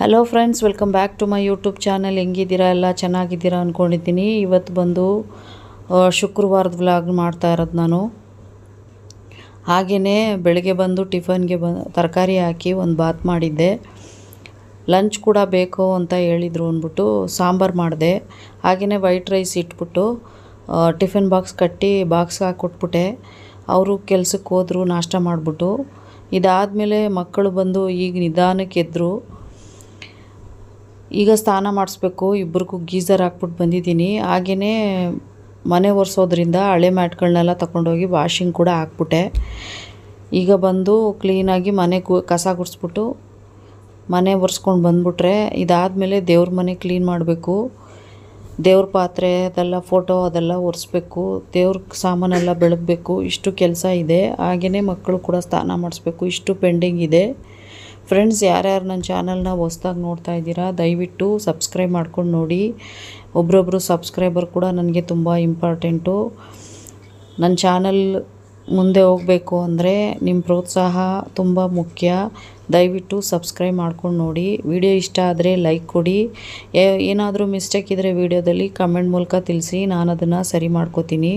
Hello friends, welcome back to my YouTube channel. ಹೆಂಗಿದ್ದೀರಾ? ಎಲ್ಲ ಚೆನ್ನಾಗಿದ್ದೀರಾ ಅಂದ್ಕೊಂಡಿದ್ದೀನಿ. ಇವತ್ತು ಬಂದು ಶುಕ್ರವಾರದ ವ್ಲಾಗ್ ಮಾಡ್ತಾ ಇರೋದು ನಾನು. ಹಾಗೆಯೇ ಬೆಳಗ್ಗೆ ಬಂದು ಟಿಫನ್ಗೆ ತರಕಾರಿ ಹಾಕಿ ಒಂದು ಬಾತ್ ಮಾಡಿದ್ದೆ. ಲಂಚ್ ಕೂಡ ಬೇಕು ಅಂತ ಹೇಳಿದರು ಅಂದ್ಬಿಟ್ಟು ಸಾಂಬಾರು ಮಾಡಿದೆ. ಹಾಗೆಯೇ ವೈಟ್ ರೈಸ್ ಇಟ್ಬಿಟ್ಟು ಟಿಫಿನ್ ಬಾಕ್ಸ್ ಕಟ್ಟಿ ಬಾಕ್ಸ್ಗೆ ಹಾಕ್ಕೊಟ್ಬಿಟ್ಟೆ. ಅವರು ಕೆಲ್ಸಕ್ಕೆ ಹೋದರು ನಾಷ್ಟ ಮಾಡಿಬಿಟ್ಟು. ಇದಾದಮೇಲೆ ಮಕ್ಕಳು ಬಂದು ಈಗ ನಿಧಾನಕ್ಕೆ ಎದ್ದರು. ಈಗ ಸ್ನಾನ ಮಾಡಿಸ್ಬೇಕು. ಇಬ್ಬರಿಗೂ ಗೀಝರ್ ಹಾಕ್ಬಿಟ್ಟು ಬಂದಿದ್ದೀನಿ. ಹಾಗೆಯೇ ಮನೆ ಒರೆಸೋದ್ರಿಂದ ಹಳೆ ಮ್ಯಾಟ್ಗಳನ್ನೆಲ್ಲ ತಗೊಂಡೋಗಿ ವಾಷಿಂಗ್ ಕೂಡ ಹಾಕ್ಬಿಟ್ಟೆ. ಈಗ ಬಂದು ಕ್ಲೀನಾಗಿ ಮನೆ ಕಸ ಗುಡಿಸ್ಬಿಟ್ಟು ಮನೆ ಒರೆಸ್ಕೊಂಡು ಬಂದುಬಿಟ್ರೆ ಇದಾದಮೇಲೆ ದೇವ್ರ ಮನೆ ಕ್ಲೀನ್ ಮಾಡಬೇಕು. ದೇವ್ರ ಪಾತ್ರೆ ಅದೆಲ್ಲ ಫೋಟೋ ಅದೆಲ್ಲ ಒರೆಸ್ಬೇಕು. ದೇವ್ರ ಸಾಮಾನೆಲ್ಲ ಬೆಳಗಬೇಕು. ಇಷ್ಟು ಕೆಲಸ ಇದೆ. ಹಾಗೆಯೇ ಮಕ್ಕಳು ಕೂಡ ಸ್ನಾನ ಮಾಡಿಸ್ಬೇಕು. ಇಷ್ಟು ಪೆಂಡಿಂಗ್ ಇದೆ. ಫ್ರೆಂಡ್ಸ್, ಯಾರ್ಯಾರು ನನ್ನ ಚಾನಲ್ನ ಹೊಸ್ದಾಗಿ ನೋಡ್ತಾ ಇದ್ದೀರಾ ದಯವಿಟ್ಟು ಸಬ್ಸ್ಕ್ರೈಬ್ ಮಾಡ್ಕೊಂಡು ನೋಡಿ. ಒಬ್ಬರೊಬ್ಬರು ಸಬ್ಸ್ಕ್ರೈಬರ್ ಕೂಡ ನನಗೆ ತುಂಬ ಇಂಪಾರ್ಟೆಂಟು. ನನ್ನ ಚಾನಲ್ ಮುಂದೆ ಹೋಗಬೇಕು ಅಂದರೆ ನಿಮ್ಮ ಪ್ರೋತ್ಸಾಹ ತುಂಬ ಮುಖ್ಯ. ದಯವಿಟ್ಟು ಸಬ್ಸ್ಕ್ರೈಬ್ ಮಾಡ್ಕೊಂಡು ನೋಡಿ. ವಿಡಿಯೋ ಇಷ್ಟ ಆದರೆ ಲೈಕ್ ಕೊಡಿ. ಏನಾದರೂ ಮಿಸ್ಟೇಕ್ ಇದ್ದರೆ ವಿಡಿಯೋದಲ್ಲಿ ಕಮೆಂಟ್ ಮೂಲಕ ತಿಳಿಸಿ, ನಾನು ಅದನ್ನು ಸರಿ ಮಾಡ್ಕೋತೀನಿ.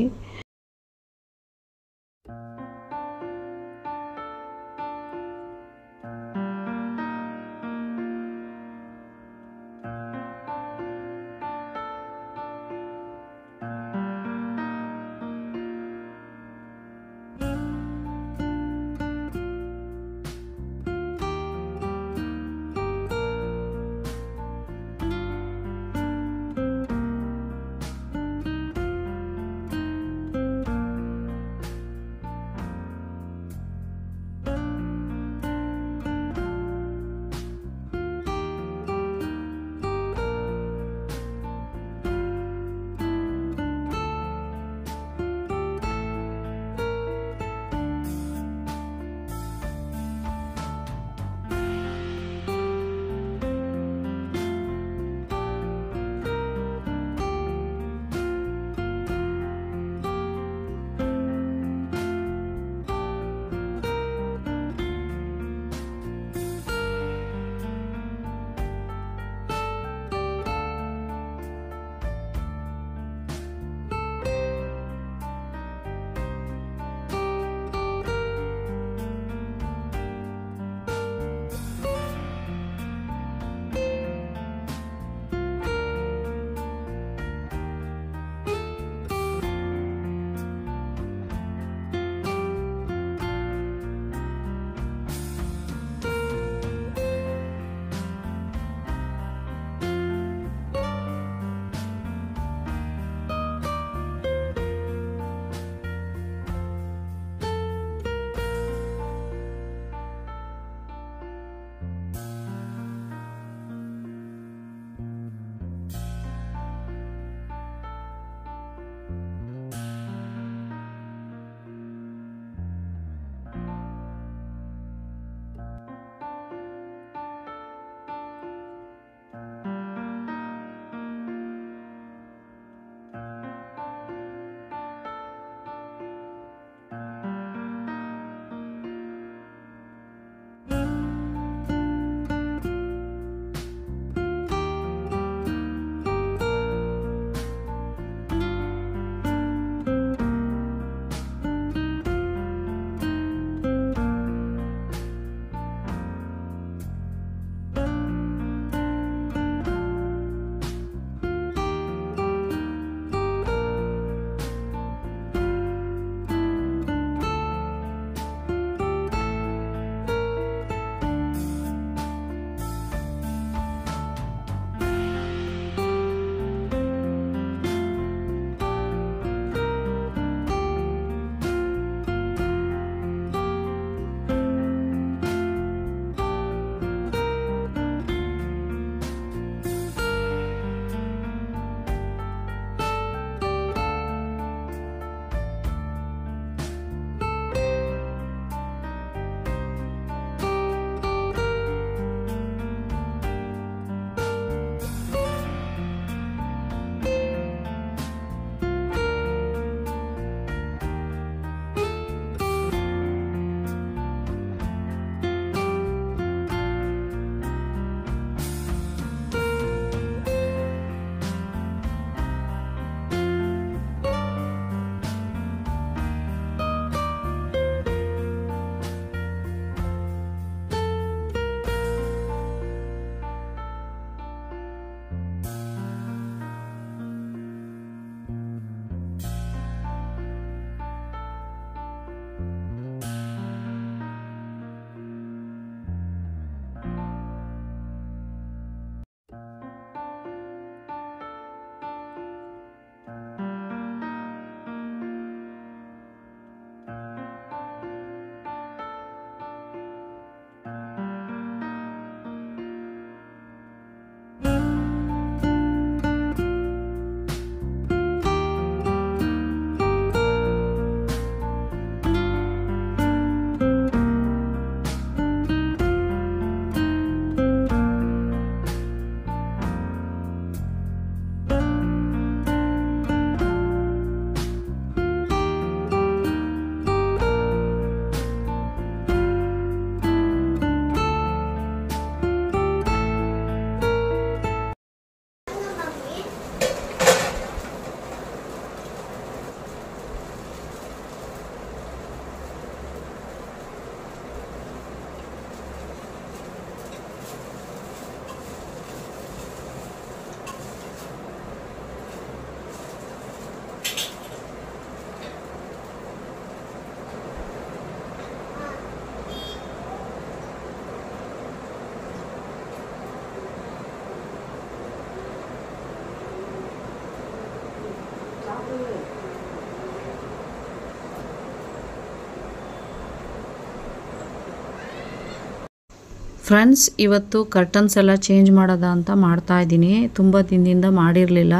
ಫ್ರೆಂಡ್ಸ್, ಇವತ್ತು ಕರ್ಟನ್ಸ್ ಎಲ್ಲ ಚೇಂಜ್ ಮಾಡೋದ ಅಂತ ಮಾಡ್ತಾಯಿದ್ದೀನಿ. ತುಂಬ ದಿನದಿಂದ ಮಾಡಿರಲಿಲ್ಲ.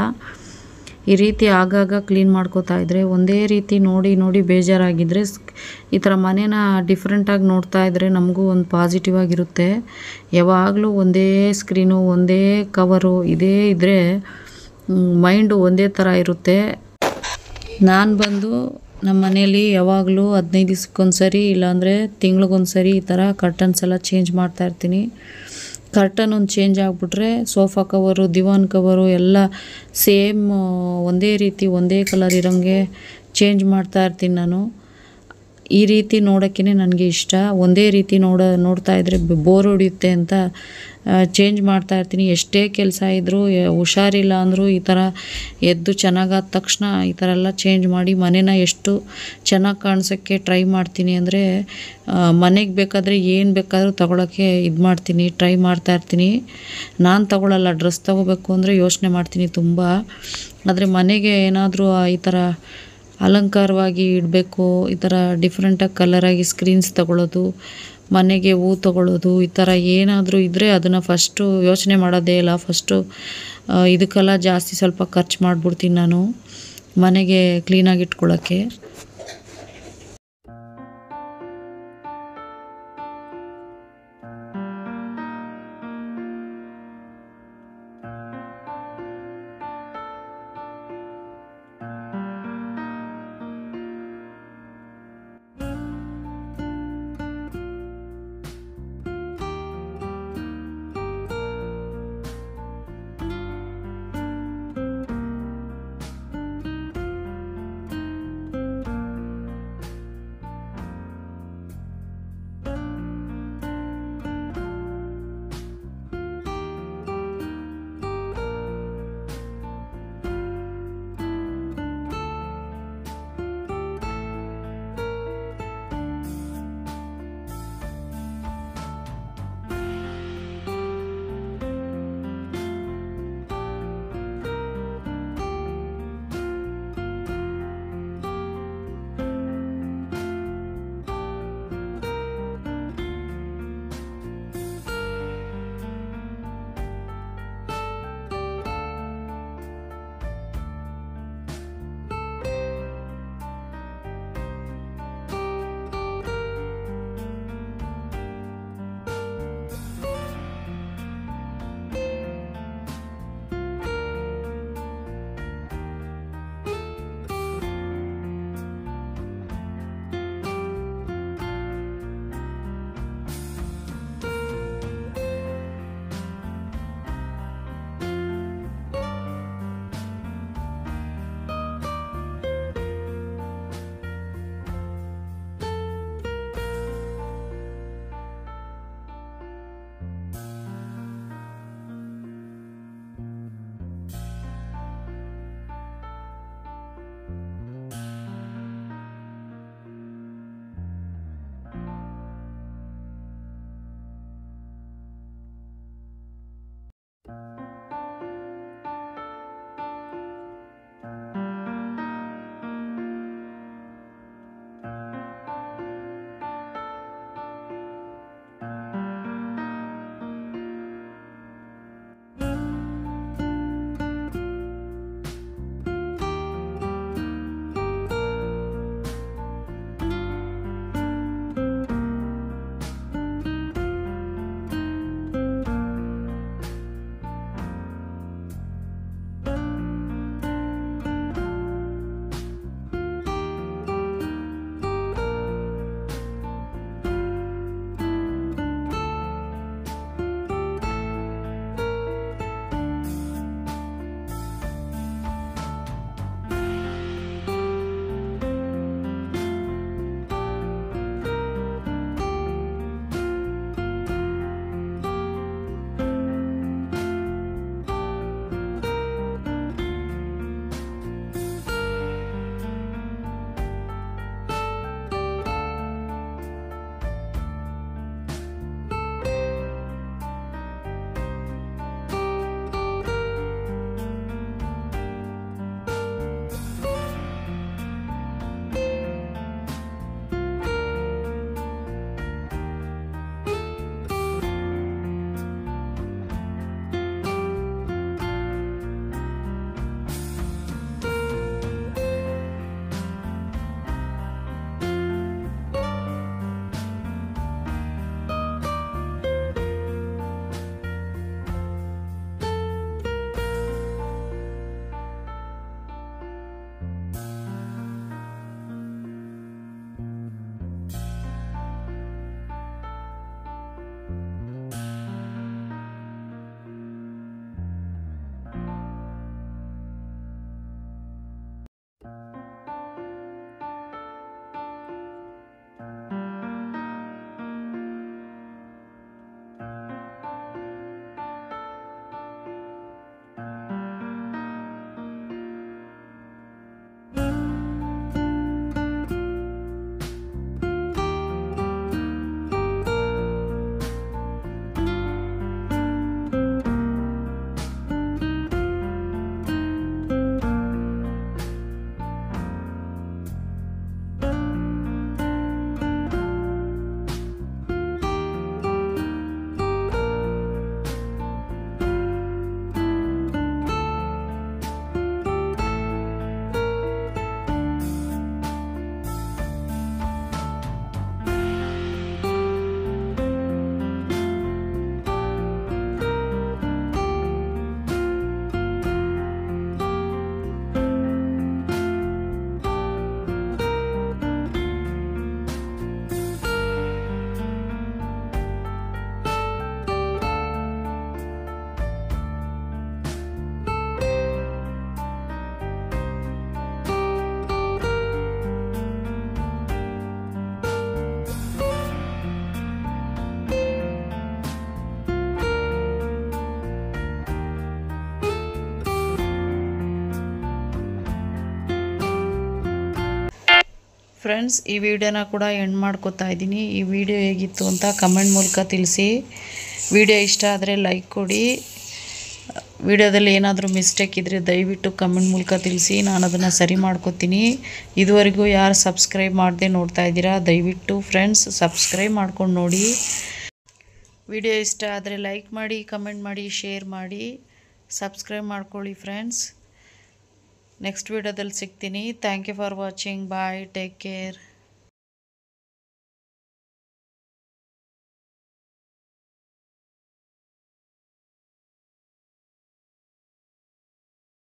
ಈ ರೀತಿ ಆಗಾಗ ಕ್ಲೀನ್ ಮಾಡ್ಕೋತಾ ಇದ್ದರೆ, ಒಂದೇ ರೀತಿ ನೋಡಿ ನೋಡಿ ಬೇಜಾರಾಗಿದ್ದರೆ ಈ ಥರ ಮನೇನ ಡಿಫ್ರೆಂಟಾಗಿ ನೋಡ್ತಾ ಇದ್ದರೆ ನಮಗೂ ಒಂದು ಪಾಸಿಟಿವ್ ಆಗಿರುತ್ತೆ. ಯಾವಾಗಲೂ ಒಂದೇ ಸ್ಕ್ರೀನು, ಒಂದೇ ಕವರು ಇದೇ ಇದ್ದರೆ ಮೈಂಡು ಒಂದೇ ಥರ ಇರುತ್ತೆ. ನಾನು ಬಂದು ನಮ್ಮ ಮನೇಲಿ ಯಾವಾಗಲೂ 15 ದಿವ್ಸಕ್ಕೊಂದು ಸರಿ, ಇಲ್ಲಾಂದರೆ ತಿಂಗ್ಳಿಗೊಂದು ಸರಿ ಈ ಥರ ಕರ್ಟನ್ಸ್ ಎಲ್ಲ ಚೇಂಜ್ ಮಾಡ್ತಾಯಿರ್ತೀನಿ. ಕರ್ಟನ್ ಒಂದು ಚೇಂಜ್ ಆಗಿಬಿಟ್ರೆ ಸೋಫಾ ಕವರು, ದಿವಾನ್ ಕವರು ಎಲ್ಲ ಸೇಮ್ ಒಂದೇ ರೀತಿ ಒಂದೇ ಕಲರ್ ಇರೋಂಗೆ ಚೇಂಜ್ ಮಾಡ್ತಾಯಿರ್ತೀನಿ ನಾನು. ಈ ರೀತಿ ನೋಡೋಕ್ಕೇ ನನಗೆ ಇಷ್ಟ. ಒಂದೇ ರೀತಿ ನೋಡ್ತಾ ಇದ್ದರೆ ಬೋರ್ ಹೊಡೆಯುತ್ತೆ ಅಂತ ಚೇಂಜ್ ಮಾಡ್ತಾಯಿರ್ತೀನಿ. ಎಷ್ಟೇ ಕೆಲಸ ಇದ್ದರೂ, ಹುಷಾರಿಲ್ಲ ಅಂದರೂ ಈ ಥರ ಎದ್ದು ಚೆನ್ನಾಗಾದ ತಕ್ಷಣ ಈ ಥರ ಎಲ್ಲ ಚೇಂಜ್ ಮಾಡಿ ಮನೇನ ಎಷ್ಟು ಚೆನ್ನಾಗಿ ಕಾಣಿಸೋಕ್ಕೆ ಟ್ರೈ ಮಾಡ್ತೀನಿ. ಅಂದರೆ ಮನೆಗೆ ಬೇಕಾದರೆ ಏನು ಬೇಕಾದರೂ ತೊಗೊಳಕ್ಕೆ ಇದು ಮಾಡ್ತೀನಿ, ಟ್ರೈ ಮಾಡ್ತಾಯಿರ್ತೀನಿ. ನಾನು ತೊಗೊಳಲ್ಲ, ಡ್ರೆಸ್ ತೊಗೋಬೇಕು ಅಂದರೆ ಯೋಚನೆ ಮಾಡ್ತೀನಿ ತುಂಬ. ಆದರೆ ಮನೆಗೆ ಏನಾದರೂ ಈ ಥರ ಅಲಂಕಾರವಾಗಿ ಇಡಬೇಕು, ಈ ಥರ ಡಿಫ್ರೆಂಟಾಗಿ ಕಲರಾಗಿ ಸ್ಕ್ರೀನ್ಸ್ ತೊಗೊಳ್ಳೋದು, ಮನೆಗೆ ಹೂ ತೊಗೊಳ್ಳೋದು, ಈ ಥರ ಏನಾದರೂ ಇದ್ದರೆ ಅದನ್ನು ಫಸ್ಟು ಯೋಚನೆ ಮಾಡೋದೇ ಇಲ್ಲ. ಫಸ್ಟು ಇದಕ್ಕೆಲ್ಲ ಜಾಸ್ತಿ ಸ್ವಲ್ಪ ಖರ್ಚು ಮಾಡಿಬಿಡ್ತೀನಿ ನಾನು ಮನೆಗೆ ಕ್ಲೀನಾಗಿ ಇಟ್ಕೊಳ್ಳೋಕ್ಕೆ. ಫ್ರೆಂಡ್ಸ್, ಈ ವಿಡಿಯೋನ ಕೂಡ ಎಂಡ್ ಮಾಡ್ಕೋತಾ ಇದ್ದೀನಿ. ಈ ವಿಡಿಯೋ ಹೇಗಿತ್ತು ಅಂತ ಕಮೆಂಟ್ ಮೂಲಕ ತಿಳಿಸಿ. ವಿಡಿಯೋ ಇಷ್ಟ ಆದರೆ ಲೈಕ್ ಕೊಡಿ. ವಿಡಿಯೋದಲ್ಲಿ ಏನಾದರೂ ಮಿಸ್ಟೇಕ್ ಇದ್ದರೆ ದಯವಿಟ್ಟು ಕಮೆಂಟ್ ಮೂಲಕ ತಿಳಿಸಿ, ನಾನು ಅದನ್ನು ಸರಿ ಮಾಡ್ಕೋತೀನಿ. ಇದುವರೆಗೂ ಯಾರು ಸಬ್ಸ್ಕ್ರೈಬ್ ಮಾಡದೆ ನೋಡ್ತಾ ಇದ್ದೀರಾ, ದಯವಿಟ್ಟು ಫ್ರೆಂಡ್ಸ್ ಸಬ್ಸ್ಕ್ರೈಬ್ ಮಾಡ್ಕೊಂಡು ನೋಡಿ. ವಿಡಿಯೋ ಇಷ್ಟ ಆದರೆ ಲೈಕ್ ಮಾಡಿ, ಕಮೆಂಟ್ ಮಾಡಿ, ಶೇರ್ ಮಾಡಿ, ಸಬ್ಸ್ಕ್ರೈಬ್ ಮಾಡ್ಕೊಳ್ಳಿ ಫ್ರೆಂಡ್ಸ್. ನೆಕ್ಸ್ಟ್ ವಿಡಿಯೋದಲ್ಲಿ ಸಿಗ್ತೀನಿ. Thank you for watching. Bye, take care.